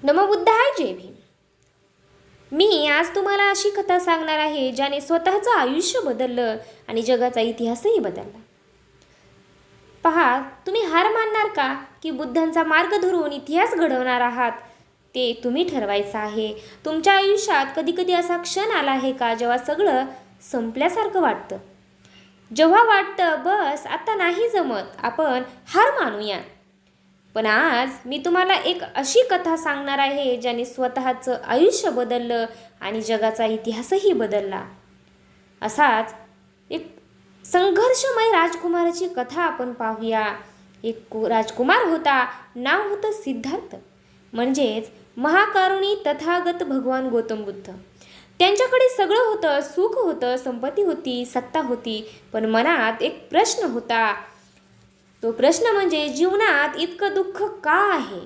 नमो बुद्धाय जय भीम. मी आज तुम्हाला अशी कथा सांगणार आहे ज्याने स्वतःचं आयुष्य बदललं आणि जगाचा इतिहासही बदलला. पहा, तुम्ही हार मानणार का की बुद्धांचा मार्ग धरून इतिहास घडवणार आहात? ते तुम्ही ठरवायचं आहे. तुमच्या आयुष्यात कधी कधी असा क्षण आला आहे का जेव्हा सगळं संपल्यासारखं वाटतं, जेव्हा वाटतं बस आता नाही जमत, आपण हार मानूया. पण आज मी तुम्हाला एक अशी कथा सांगणार आहे ज्याने स्वतःचं आयुष्य बदललं आणि जगाचा इतिहासही बदलला. असाच एक संघर्षमय राजकुमाराची कथा आपण पाहूया. एक राजकुमार होता, नाव होतं सिद्धार्थ, म्हणजेच महाकारुणी तथागत भगवान गौतम बुद्ध. त्यांच्याकडे सगळं होतं, सुख होतं, संपत्ती होती, सत्ता होती, पण मनात एक प्रश्न होता. तो प्रश्न म्हणजे जीवनात इतकं दुःख का आहे?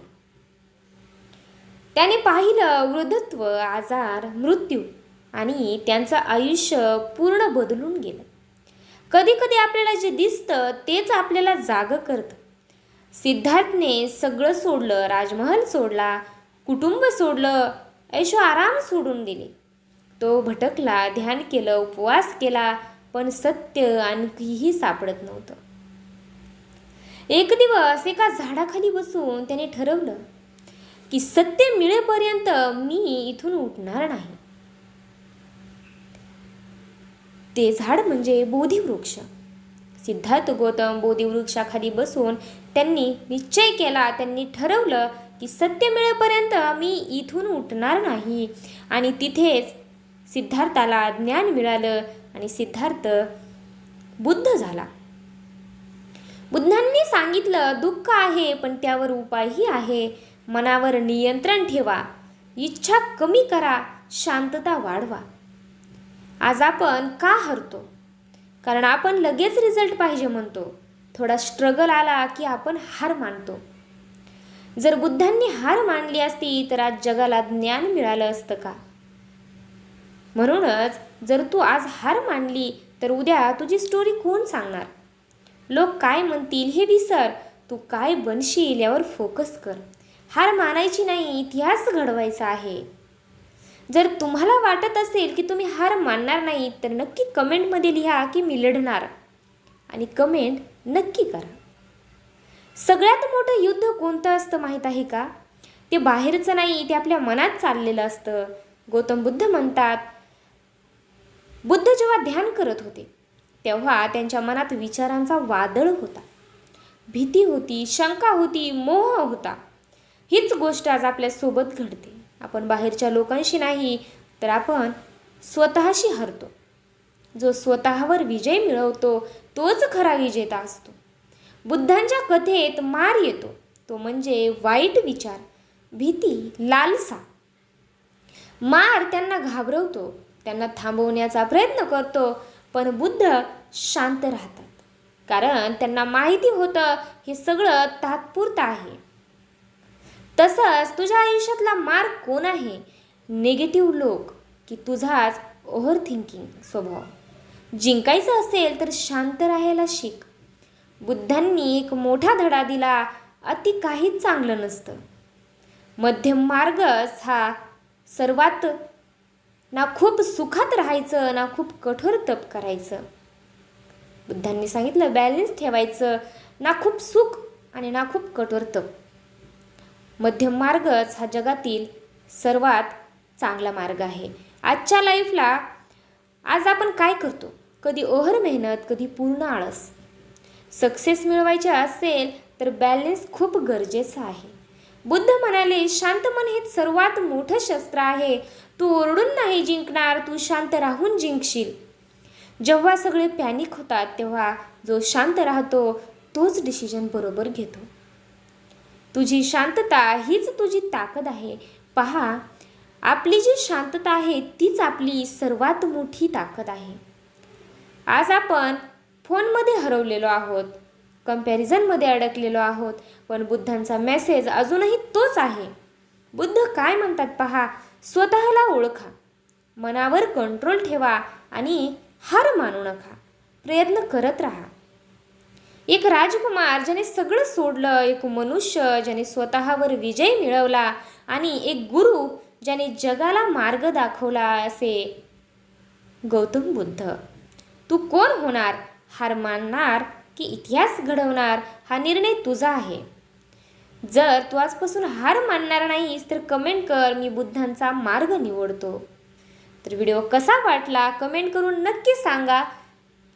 त्याने पाहिलं वृद्धत्व, आजार, मृत्यू आणि त्यांचं आयुष्य पूर्ण बदलून गेलं. कधी कधी आपल्याला जे दिसतं तेच आपल्याला जागं करतं. सिद्धार्थने सगळं सोडलं, राजमहल सोडला, कुटुंब सोडलं, ऐशो आराम सोडून दिले. तो भटकला, ध्यान केलं, उपवास केला, पण सत्य आणखीही सापडत नव्हतं. एक दिवस एका झाडाखाली बसून त्याने ठरवलं की सत्य मिळेपर्यंत मी इथून उठणार नाही. ते झाड म्हणजे बोधिवृक्ष. सिद्धार्थ गौतम बोधिवृक्षाखाली बसून त्यांनी निश्चय केला, त्यांनी ठरवलं की सत्य मिळेपर्यंत मी इथून उठणार नाही. आणि तिथेच सिद्धार्थाला ज्ञान मिळालं आणि सिद्धार्थ बुद्ध झाला. बुद्धांनी सांगितलं, दुःख आहे पण त्यावर उपायही आहे. मनावर नियंत्रण ठेवा, इच्छा कमी करा, शांतता वाढवा. आज आपण का हरतो? कारण आपण लगेच रिझल्ट पाहिजे म्हणतो. थोडा स्ट्रगल आला की आपण हार मानतो. जर बुद्धांनी हार मानली असती तर आज जगाला ज्ञान मिळालं असतं का? म्हणूनच जर तू आज हार मानली तर उद्या तुझी स्टोरी कोण सांगणार? लोक काय म्हणतील हे विसर, तू काय बनशील यावर फोकस कर. हार मानायची नाही, इतिहास घडवायचा आहे. जर तुम्हाला वाटत असेल की तुम्ही हार मानणार नाही तर नक्की कमेंटमध्ये लिहा की मी लढणार, आणि कमेंट नक्की करा. सगळ्यात मोठं युद्ध कोणतं असतं माहीत आहे का? ते बाहेरचं नाही, ते आपल्या मनात चाललेलं असतं. गौतम बुद्ध म्हणतात, बुद्ध जेव्हा ध्यान करत होते तेव्हा त्यांच्या मनात विचारांचा वादळ होता. भीती होती, शंका होती, मोह होता. हीच गोष्ट आज आपल्यासोबत घडते. आपण बाहेरच्या लोकांशी नाही तर आपण स्वतःशी हरतो. जो स्वतःवर विजय मिळवतो तोच खरा विजेता असतो. बुद्धांच्या कथेत मार येतो, तो म्हणजे वाईट विचार, भीती, लालसा. मार त्यांना घाबरवतो, त्यांना थांबवण्याचा प्रयत्न करतो, पण बुद्ध शांत राहतात. कारण त्यांना माहिती होतं हे सगळं तात्पुरतं आहे. तसंच तुझ्या आयुष्यातला मार्ग कोण आहे? निगेटिव्ह लोक की तुझाच ओव्हर थिंकिंग स्वभाव? जिंकायचं असेल तर शांत राहायला शिक. बुद्धांनी एक मोठा धडा दिला, अति काहीच चांगलं नसतं. मध्यम मार्गच हा सर्वात, ना खूप सुखात राहायचं ना खूप कठोर तप करायचं. बुद्धांनी सांगितलं बॅलन्स ठेवायचं, ना खूप सुख आणि ना खूप कठोर तप. मध्यम मार्गच हा जगातील सर्वात चांगला मार्ग आहे. आजच्या लाईफला आज आपण काय करतो? कधी ओव्हर मेहनत, कधी पूर्ण आळस. सक्सेस मिळवायचे असेल तर बॅलन्स खूप गरजेचं आहे. बुद्ध म्हणाले, शांत मन हे सर्वात मोठं शस्त्र आहे. तू ओरडून नाही जिंकणार, तू शांत राहून जिंकशील. जेव्हा सगळे पॅनिक होतात तेव्हा जो शांत राहतो तोच डिसिजन बरोबर घेतो. तुझी शांतता हीच तुझी ताकद आहे. पहा, आपली जी शांतता आहे तीच आपली सर्वात मोठी ताकद आहे. आज आपण फोनमध्ये हरवलेलो आहोत, कंपॅरिझनमध्ये अडकलेलो आहोत, पण बुद्धांचा मेसेज अजूनही तोच आहे. बुद्ध काय म्हणतात पहा, स्वतःला ओळखा, मनावर कंट्रोल ठेवा आणि हार मानू नका, प्रयत्न करत राहा. एक राजकुमार ज्याने सगळं सोडलं, एक मनुष्य ज्याने स्वतःवर विजय मिळवला आणि एक गुरु ज्याने जगाला मार्ग दाखवला असे गौतम बुद्ध. तू कोण होणार? हार मानणार की इतिहास घडवणार? हा निर्णय तुझा आहे. जर तू आजपासून हार मानणार नाहीस तर कमेंट कर, मी बुद्धांचा मार्ग निवडतो. तर व्हिडिओ कसा वाटला कमेंट करून नक्की सांगा.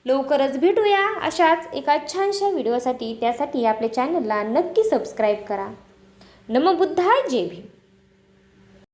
लवकरच भेटूया अशाच एका छानशा व्हिडिओसाठी. त्यासाठी आपल्या चॅनलला नक्की सबस्क्राईब करा. नमो बुद्धाय. जय भीम.